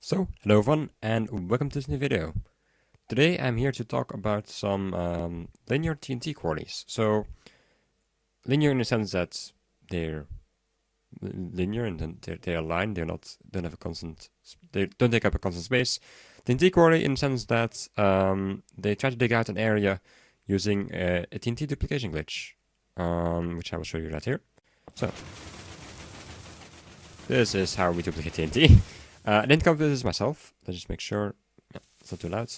So, hello everyone, and welcome to this new video. Today I'm here to talk about some linear TNT quarries. So, linear in the sense that they're linear and then they're aligned. Don't have a constant. They don't take up a constant space. TNT quarry in the sense that they try to dig out an area using a TNT duplication glitch, which I will show you right here. So, this is how we duplicate TNT. I didn't come up with this myself. Let's just make sure it's not too loud.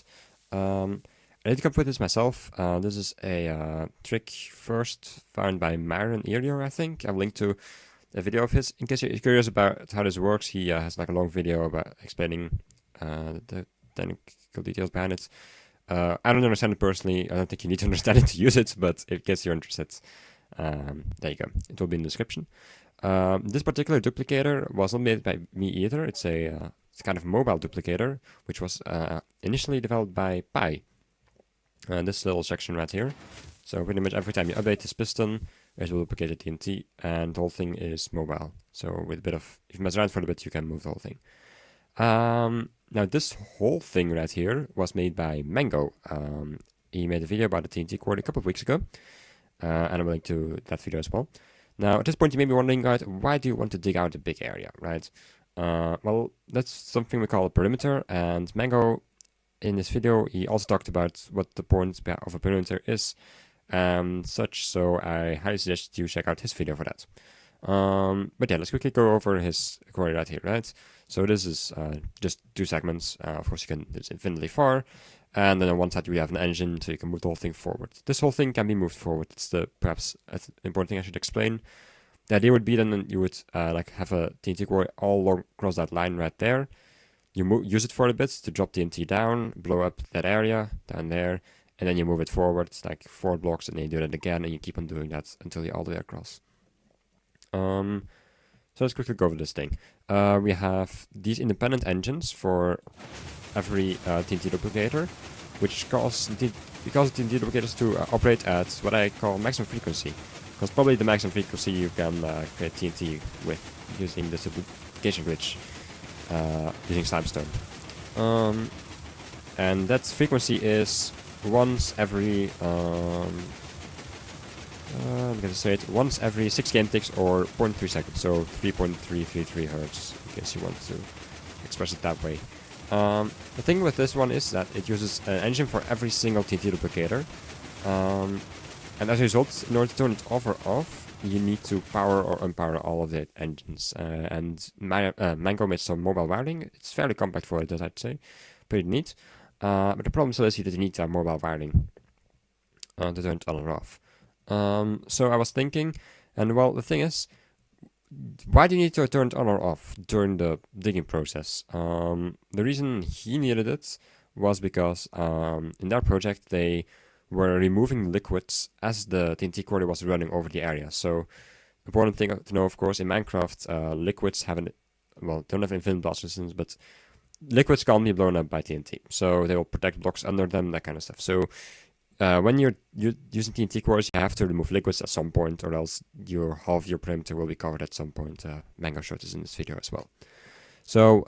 I did come up with this myself. This is a trick first found by Myron earlier, I think. I've linked to a video of his. In case you're curious about how this works, he has like a long video about explaining the technical details behind it. I don't understand it personally. I don't think you need to understand it to use it, but in case you're interested, there you go. It will be in the description. This particular duplicator was not made by me either. It's a kind of mobile duplicator, which was initially developed by Pi. This little section right here. So pretty much every time you update this piston, it will duplicate the TNT, and the whole thing is mobile. So with a bit of, if you mess around for a bit, you can move the whole thing. Now this whole thing right here was made by Mango. He made a video about the TNT quarry a couple of weeks ago, and I'm link to that video as well. Now, at this point, you may be wondering, right, why do you want to dig out a big area, right? Well, that's something we call a perimeter, and Mango, in this video, he also talked about what the point of a perimeter is, and such, so I highly suggest you check out his video for that. But yeah, let's quickly go over his quarry right here, right? So this is just two segments. Of course, it's infinitely far. And then on one side we have an engine, so you can move the whole thing forward. This whole thing can be moved forward. It's the perhaps important thing I should explain. The idea would be then you would like have a TNT quarry all across that line right there. You use it for a bit to drop TNT down, blow up that area down there, and then you move it forward. It's like 4 blocks, and then you do that again, and you keep on doing that until you're all the way across. So let's quickly go over this thing. We have these independent engines for every TNT duplicator, which cause TNT duplicators to operate at what I call maximum frequency. Because probably the maximum frequency you can create TNT with using this duplication glitch, using limestone. And that frequency is once every I'm gonna say it once every 6 game ticks or 0.3 seconds, so 3.333 hertz, in case you want to express it that way. The thing with this one is that it uses an engine for every single TNT duplicator, and as a result, in order to turn it off or off, you need to power or unpower all of the engines. And Mango made some mobile wiring. It's fairly compact for it, I'd say, pretty neat. But the problem still is that you need to have mobile wiring to turn it on or off. So I was thinking, and well, the thing is, why do you need to turn it on or off during the digging process? The reason he needed it was because in their project they were removing liquids as the TNT quarry was running over the area. So important thing to know, of course, in Minecraft, liquids don't have infinite blast resistance, but liquids can't be blown up by TNT. So they will protect blocks under them, that kind of stuff. So when you're using TNT quarries, you have to remove liquids at some point, or else half of your perimeter will be covered at some point. Mango showed this in this video as well. So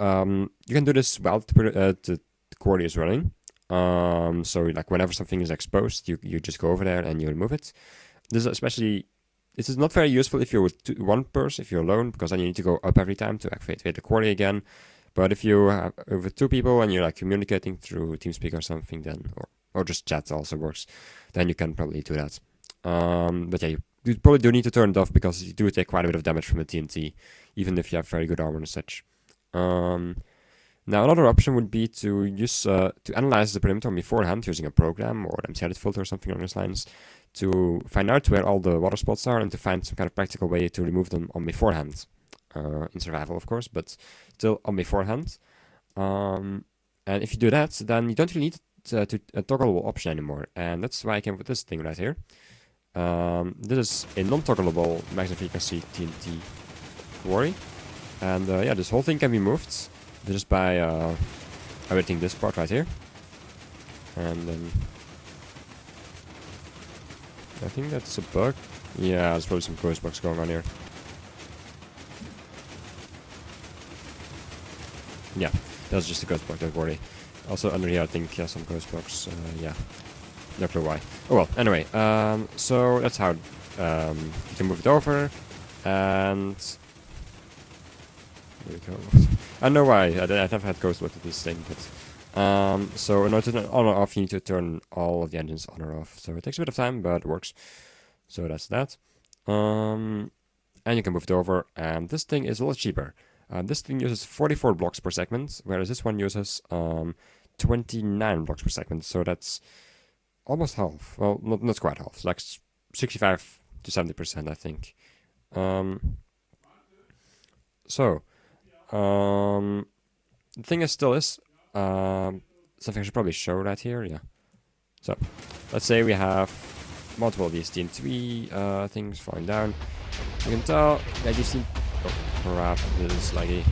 you can do this while the quarry is running. So like whenever something is exposed, you just go over there and you remove it. This is not very useful if you're with one person, if you're alone, because then you need to go up every time to activate the quarry again. But if you have with 2 people and you're like communicating through TeamSpeak or something, then or just chat also works, then you can probably do that. But yeah, you probably do need to turn it off because you do take quite a bit of damage from the TNT, even if you have very good armor and such. Now another option would be to use to analyze the perimeter beforehand using a program or an MC-edit filter or something along those lines to find out where all the water spots are and to find some kind of practical way to remove them on beforehand. In survival, of course, but still on beforehand. And if you do that, then you don't really need a toggleable option anymore, and that's why I came up with this thing right here. This is a non-toggleable maximum frequency TNT quarry, and yeah, this whole thing can be moved just by editing this part right here, and then I think that's a bug. Yeah, there's probably some ghost bugs going on here. Yeah. That's just a ghost block, don't worry. Also under here I think some ghost blocks, yeah. No clue why. Oh well, anyway, so that's how you can move it over, and there we go. I don't know why, I've had ghost block with this thing, but so in order to turn on or off, you need to turn all of the engines on or off. So it takes a bit of time, but it works. So that's that. And you can move it over, and this thing is a lot cheaper. This thing uses 44 blocks per segment, whereas this one uses 29 blocks per segment, so that's almost half. Well, not quite half. It's like 65 to 70%, I think. The thing is still is something I should probably show that here. Yeah. So let's say we have multiple of these TNT things falling down. You can tell that you see. Oh crap! This is laggy.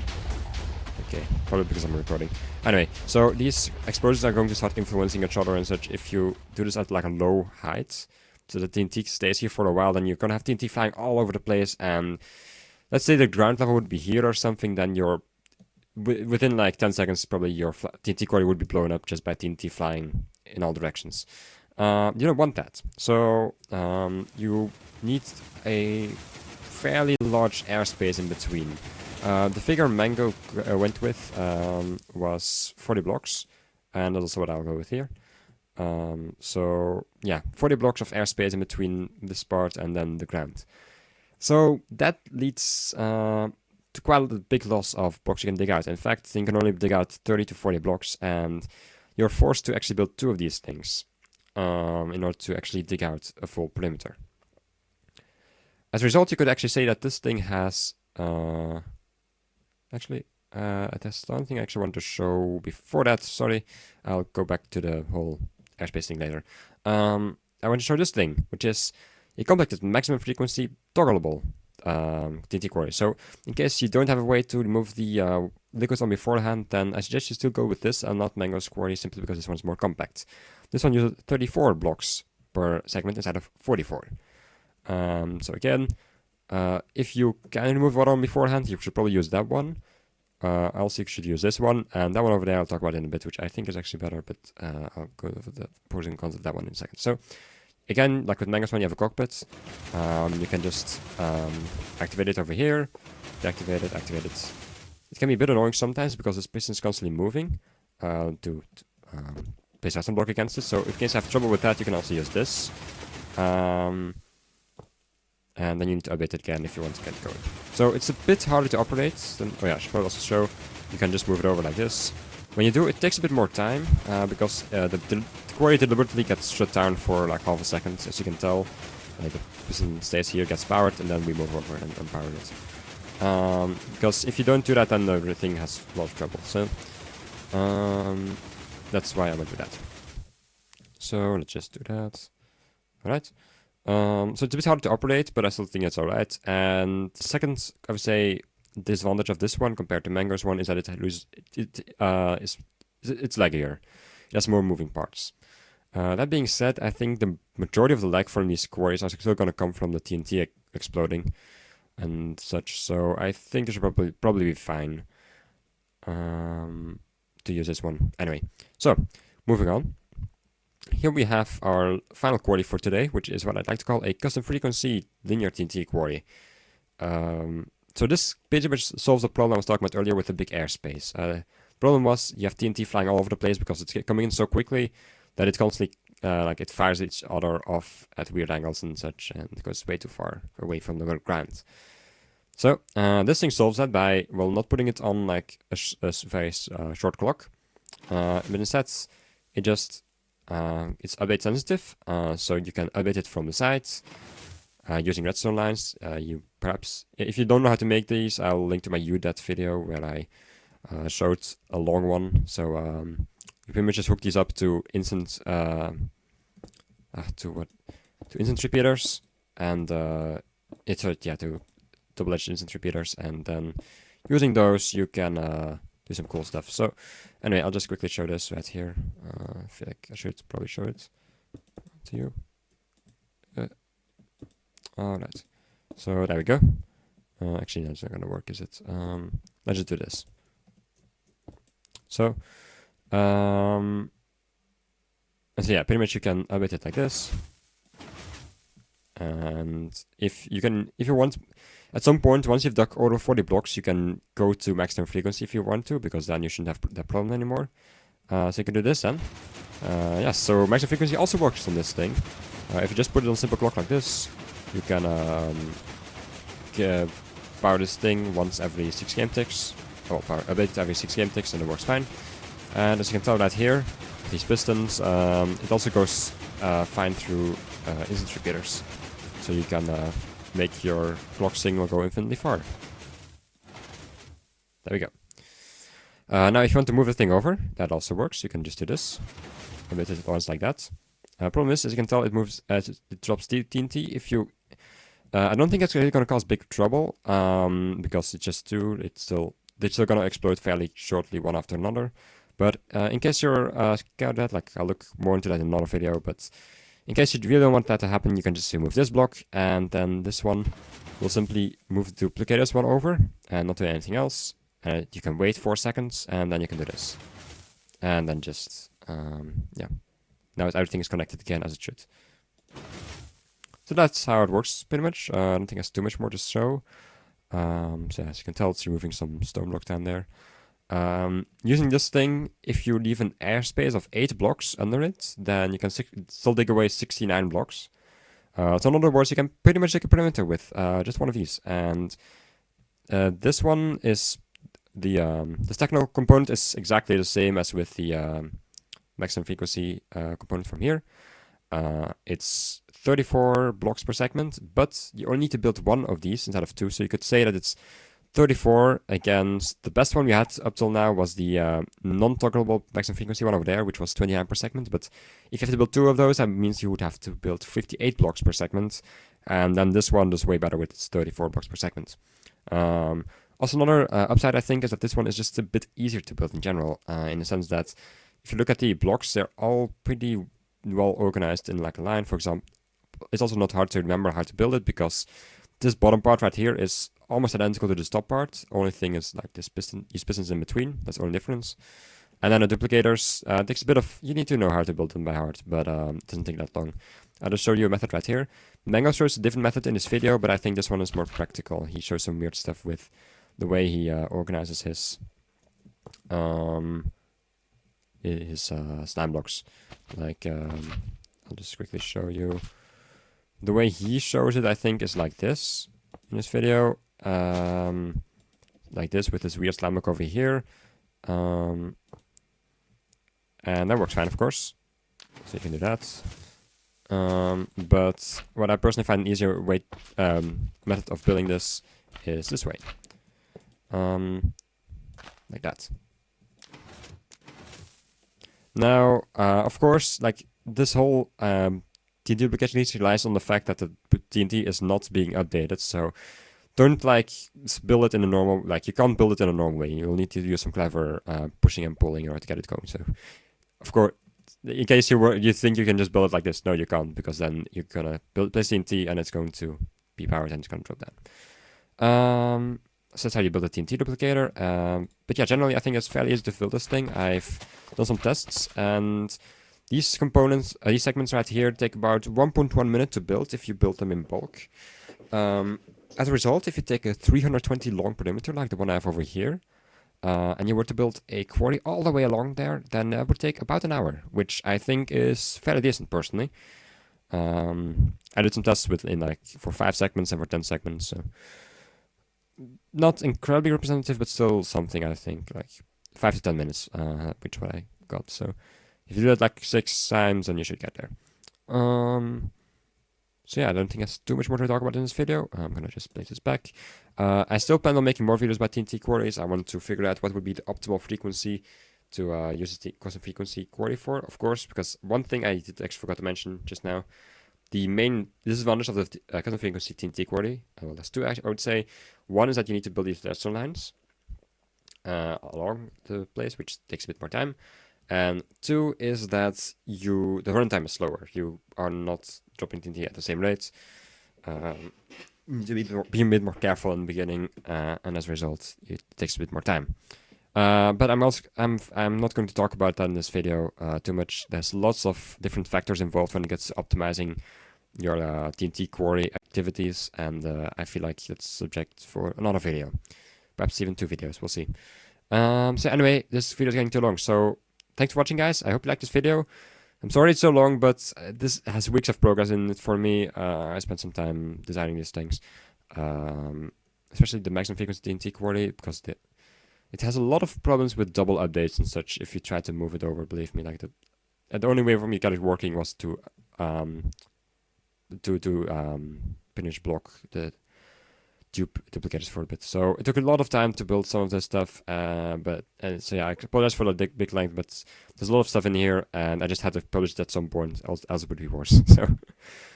Okay, probably because I'm recording. Anyway, so these explosions are going to start influencing each other and such if you do this at like a low height. So the TNT stays here for a while, then you're gonna have TNT flying all over the place, and let's say the ground level would be here or something, then you're within like 10 seconds probably your TNT quarry would be blown up just by TNT flying in all directions. You don't want that. So you need a fairly large airspace in between. The figure Mango went with was 40 blocks, and that's also what I'll go with here. So yeah, 40 blocks of airspace in between this part and then the ground. So that leads to quite a big loss of blocks you can dig out. In fact, you can only dig out 30 to 40 blocks, and you're forced to actually build 2 of these things in order to actually dig out a full perimeter. As a result, you could actually say that this thing has that's the only thing I actually want to show before that. Sorry, I'll go back to the whole airspace thing later. I want to show this thing, which is a compacted maximum frequency toggleable TNT quarry. So in case you don't have a way to remove the liquids on beforehand, then I suggest you still go with this and not Mango's quarry, simply because this one's more compact. This one uses 34 blocks per segment instead of 44. So again, if you can remove water on beforehand, you should probably use that one. Also, you should use this one, and that one over there I'll talk about in a bit, which I think is actually better, but I'll go over the pros and cons of that one in a second. So again, like with Mango's one, you have a cockpit. You can just activate it over here, deactivate it, activate it. It can be a bit annoying sometimes because this piston is constantly moving to place a resistance block against it. So in case you have trouble with that, you can also use this. And then you need to update it again if you want to get it going. So it's a bit harder to operate. Oh yeah, I should probably also show you can just move it over like this. When you do, it takes a bit more time because the quarry deliberately gets shut down for like half a second, as you can tell. The piston stays here, gets powered, and then we move over and unpower it. Because if you don't do that, then the thing has a lot of trouble. So that's why I went with that. So let's just do that. Alright. So it's a bit hard to operate, but I still think it's alright. And the second, I would say, disadvantage of this one compared to Mango's one is that it's laggier. It has more moving parts. That being said, I think the majority of the lag from these quarries are still going to come from the TNT exploding and such. So I think it should probably be fine to use this one. Anyway, so moving on. Here we have our final quarry for today, which is what I'd like to call a custom frequency linear TNT quarry. So this pretty much solves the problem I was talking about earlier with the big airspace. The problem was you have TNT flying all over the place because it's coming in so quickly that it constantly it fires each other off at weird angles and such, and it goes way too far away from the ground. So this thing solves that by, well, not putting it on like a very short clock, but instead it just it's update sensitive, so you can update it from the sides using redstone lines. You perhaps, if you don't know how to make these, I'll link to my UDAT video where I showed a long one. So you pretty much just hook these up to instant instant repeaters, and to double-edged instant repeaters, and then using those you can do some cool stuff. So anyway, I'll just quickly show this right here. I feel like I should probably show it to you. Alright, so there we go. Actually, no, it's not gonna work, is it? Let's just do this. So, and so yeah, pretty much you can update it like this. And if you want, at some point, once you've dug over 40 blocks, you can go to maximum frequency if you want to, because then you shouldn't have that problem anymore. So you can do this then. Yeah, so maximum frequency also works on this thing. If you just put it on a simple clock like this, you can power this thing once every 6 game ticks. Oh, power a bit every 6 game ticks, and it works fine. And as you can tell right here, these pistons, it also goes fine through instant repeaters. So you can make your clock signal go infinitely far. There we go. Now if you want to move the thing over, that also works. You can just do this. Embed it once like that. Problem is, as you can tell, it moves, it drops TNT. If you, I don't think it's really going to cause big trouble, because it's just two. They're still going to explode fairly shortly, one after another. But in case you're scared of that, like I'll look more into that in another video. But in case you really don't want that to happen, you can just remove this block, and then this one will simply move the duplicators one over, and not do anything else. You can wait 4 seconds, and then you can do this, and then just yeah. Now everything is connected again as it should. So that's how it works, pretty much. I don't think there's too much more to show. So yeah, as you can tell, it's removing some stone block down there. Using this thing, if you leave an airspace of 8 blocks under it, then you can still dig away 69 blocks. So in other words, you can pretty much dig a perimeter with just one of these. And this one is this technical component is exactly the same as with the maximum frequency component from here. It's 34 blocks per segment, but you only need to build one of these instead of 2. So you could say that it's 34 against the best one we had up till now was the non-toggleable maximum frequency one over there, which was 29 per segment. But if you have to build 2 of those, that means you would have to build 58 blocks per segment. And then this one does way better with its 34 blocks per segment. Also, another upside, I think, is that this one is just a bit easier to build in general, in the sense that if you look at the blocks, they're all pretty well organized in like a line, for example. It's also not hard to remember how to build it, because this bottom part right here is almost identical to the top part. Only thing is like these pistons in between. That's the only difference. And then the duplicators, takes a bit of, you need to know how to build them by heart, but it doesn't take that long. I'll just show you a method right here. Mango shows a different method in this video, but I think this one is more practical. He shows some weird stuff with the way he organizes his slime blocks. Like, I'll just quickly show you. The way he shows it, I think, is like this in this video. Like this with this weird slime block over here. And that works fine, of course. So you can do that. But what I personally find an easier way, method of building this is this way. Like that. Now, of course, like this whole TNT duplication relies on the fact that the TNT is not being updated. So don't like build it in a normal, like you can't build it in a normal way. You'll need to use some clever pushing and pulling in order to get it going. So, of course, in case you think you can just build it like this, no, you can't, because then you're gonna place TNT and it's going to be powered and it's gonna drop down. So that's how you build a TNT duplicator. But yeah, generally I think it's fairly easy to build this thing. I've done some tests, and these components, these segments right here, take about 1.1 minute to build if you build them in bulk. As a result, if you take a 320 long perimeter like the one I have over here, and you were to build a quarry all the way along there, then that would take about an hour, which I think is fairly decent personally. I did some tests for 5 segments and for 10 segments, so not incredibly representative, but still something, I think, like 5 to 10 minutes, which what I got. So if you do that like 6 times, then you should get there. So yeah, I don't think there's too much more to talk about in this video. I'm gonna just place this back. I still plan on making more videos about TNT quarries. I want to figure out what would be the optimal frequency to use the custom frequency quarry for, of course, because one thing I actually forgot to mention just now, the main disadvantage of the custom frequency TNT quarry, well, there's 2 actually, I would say. One is that you need to build these redstone lines along the place, which takes a bit more time. And 2 is that the runtime is slower. You are not dropping TNT at the same rate. You need to be a bit more careful in the beginning, and as a result, it takes a bit more time. But I'm not going to talk about that in this video too much. There's lots of different factors involved when it gets to optimizing your TNT quarry activities, and I feel like that's subject for another video, perhaps even 2 videos. We'll see. So anyway, this video is getting too long. So thanks for watching, guys. I hope you liked this video. I'm sorry it's so long, but this has weeks of progress in it for me. I spent some time designing these things, especially the maximum frequency TNT quarry, because it has a lot of problems with double updates and such. If you try to move it over, believe me, like the only way for me to get it working was to finish block the duplicators for a bit. So it took a lot of time to build some of this stuff, so yeah, I apologize for the big length, but there's a lot of stuff in here, and I just had to publish that at some point, else it would be worse. So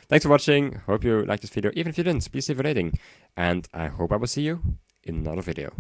thanks for watching. Hope you liked this video. Even if you didn't, please leave a rating, and I hope I will see you in another video.